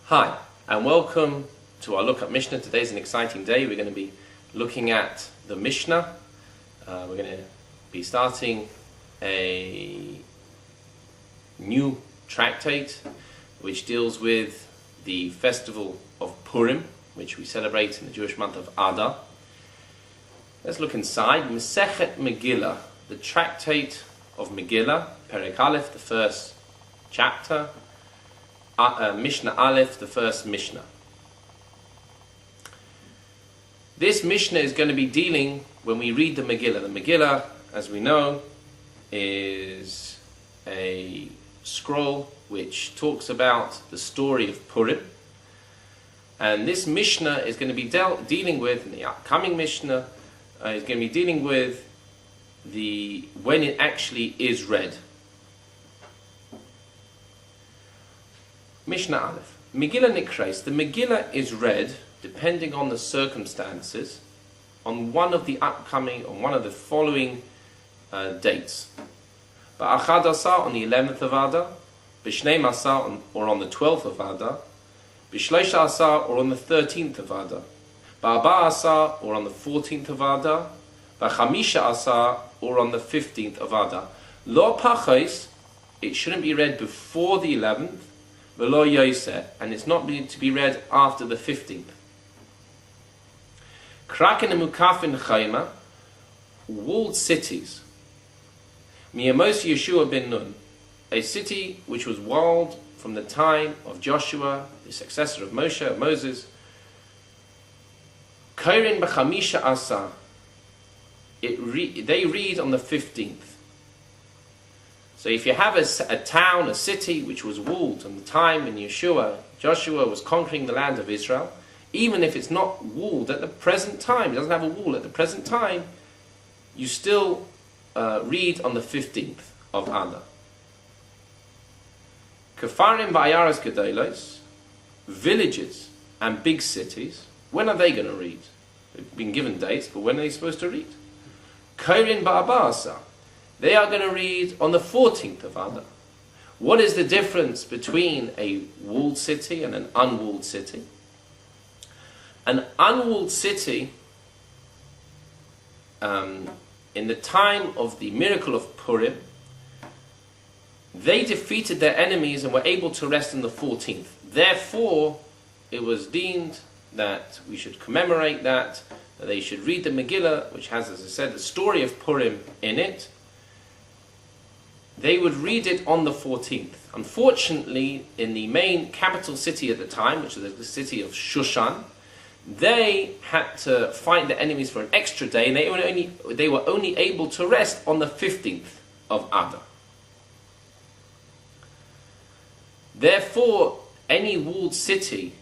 Hi, and welcome to our look at Mishnah. Today's an exciting day. We're going to be looking at the Mishnah. We're going to be starting a new tractate which deals with the festival of Purim, which we celebrate in the Jewish month of Adar. Let's look inside. Mishna Megillah, the tractate of Megillah, Perek Aleph, the first chapter. Mishnah Aleph, the first Mishnah. This Mishnah is going to be dealing, when we read the Megillah. The Megillah, as we know, is a scroll which talks about the story of Purim. And this Mishnah is going to be dealing with, in the upcoming Mishnah, is going to be dealing with when it actually is read. Mishnah Aleph. Megillah Nikres. The Megillah is read, depending on the circumstances, on one of the following dates. Ba'achad Asar, on the 11th of Adar. B'shnei Asar, or on the 12th of Adar. B'shleisha Asar, or on the 13th of Adar. Ba'arba Asar, or on the 14th of Adar. B'chamisha Asar, or on the 15th of Adar. Lo pachos, it shouldn't be read before the 11th. V'lo yoseh, and it's not to be read after the 15th. Kraken and Mukafin Chayma, walled cities. Miyamos Yeshua ben Nun, a city which was walled from the time of Joshua, the successor of Moses. Kairin b'chamisha asa, they read on the 15th. So if you have a town, a city which was walled in the time when Joshua was conquering the land of Israel, even if it's not walled at the present time, it doesn't have a wall at the present time, you still read on the 15th of Adar. Kafarim v'ayaras gedolos, villages and big cities, when are they going to read? They've been given dates, but when are they supposed to read? Kairin ba'arba asar, they are going to read on the 14th of Adar. What is the difference between a walled city and an unwalled city? An unwalled city, in the time of the miracle of Purim, they defeated their enemies and were able to rest on the 14th. Therefore, it was deemed that we should commemorate that they should read the Megillah, which has, as I said, the story of Purim in it. They would read it on the 14th. Unfortunately, in the main capital city at the time, which was the city of Shushan, they had to fight the enemies for an extra day, and they were only able to rest on the 15th of Adar. Therefore, any walled city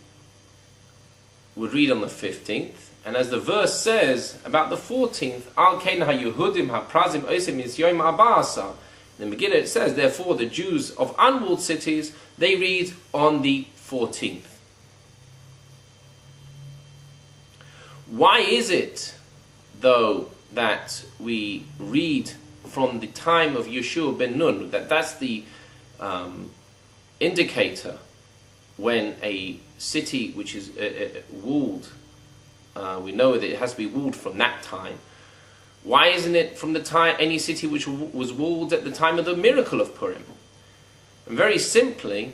would read on the 15th, and as the verse says about the 14th, Al Ken HaYehudim HaPrazim Osim Yom Abasa. In the Megillah it says, therefore the Jews of unwalled cities, they read on the 14th. Why is it, though, that we read from the time of Yeshua ben Nun, that's the indicator when a city which is walled, we know that it has to be walled from that time. Why isn't it from the time any city which was walled at the time of the miracle of Purim? And very simply,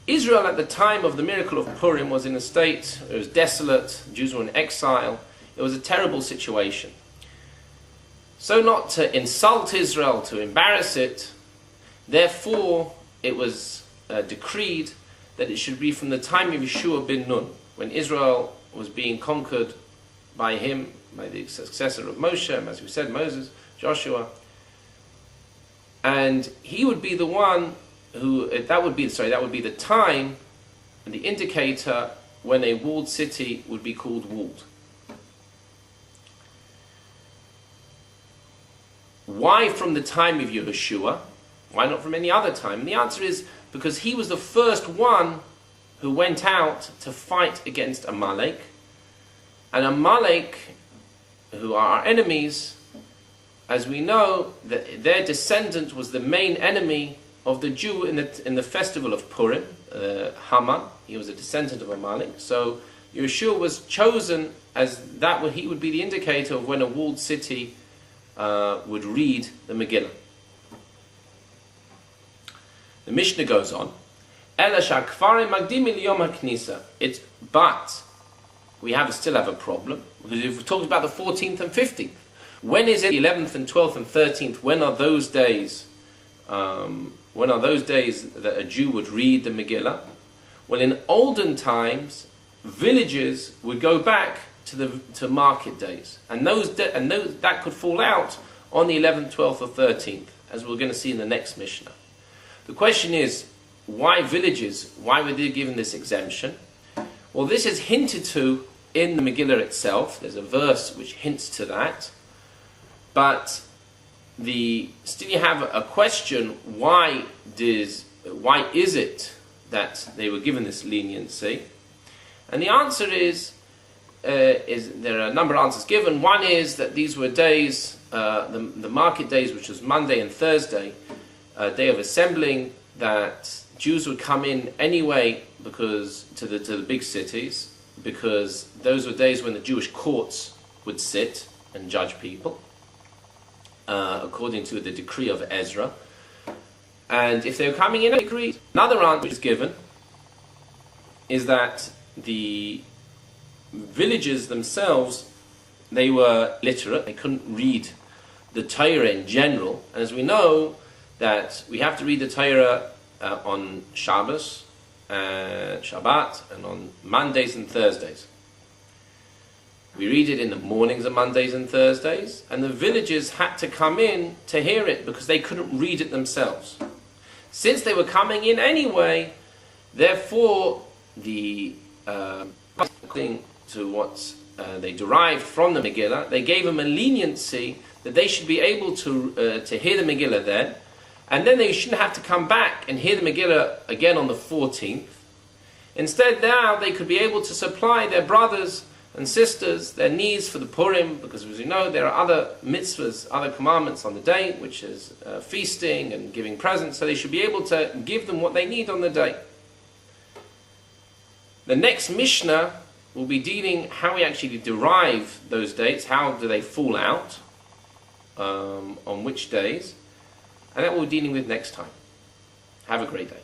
Israel at the time of the miracle of Purim was in a state, it was desolate, Jews were in exile, it was a terrible situation. So not to insult Israel, to embarrass it, therefore it was decreed that it should be from the time of Yeshua ben Nun, when Israel was being conquered by him, by the successor of Moshe, as we said, Moses, Joshua. And he would be the one who, that would be the time and the indicator when a walled city would be called walled. Why from the time of Yehoshua? Why not from any other time? And the answer is because he was the first one who went out to fight against Amalek. And Amalek, who are our enemies, as we know, that their descendant was the main enemy of the Jew in the festival of Purim. Haman. He was a descendant of Amalek. So Yeshua was chosen as he would be the indicator of when a walled city would read the Megillah. The Mishnah goes on. But we still have a problem, because if we're talking about the 14th and 15th, when is it 11th and 12th and 13th? When are those days? When are those days that a Jew would read the Megillah? Well, in olden times, villages would go back to market days, and that could fall out on the 11th, 12th, or 13th, as we're going to see in the next Mishnah. The question is, why villages? Why were they given this exemption? Well, this is hinted to in the Megillah itself. There's a verse which hints to that. But still you have a question, why is it that they were given this leniency? And the answer is there are a number of answers given. One is that these were days, the market days, which was Monday and Thursday, a day of assembling, that Jews would come in anyway because to the big cities, because those were days when the Jewish courts would sit and judge people, according to the decree of Ezra. And if they were coming in, they agreed. Another answer which is given is that the villages themselves, they were illiterate, they couldn't read the Torah in general, and as we know that we have to read the Torah on Shabbat, and on Mondays and Thursdays. We read it in the mornings of Mondays and Thursdays, and the villagers had to come in to hear it because they couldn't read it themselves. Since they were coming in anyway, therefore, according to what they derived from the Megillah, they gave them a leniency that they should be able to hear the Megillah then, and then they shouldn't have to come back and hear the Megillah again on the 14th. Instead, now they could be able to supply their brothers and sisters their needs for the Purim, because as you know, there are other mitzvahs, other commandments on the day, which is feasting and giving presents, so they should be able to give them what they need on the day. The next Mishnah will be dealing how we actually derive those dates, how do they fall out, on which days, and that we'll be dealing with next time. Have a great day.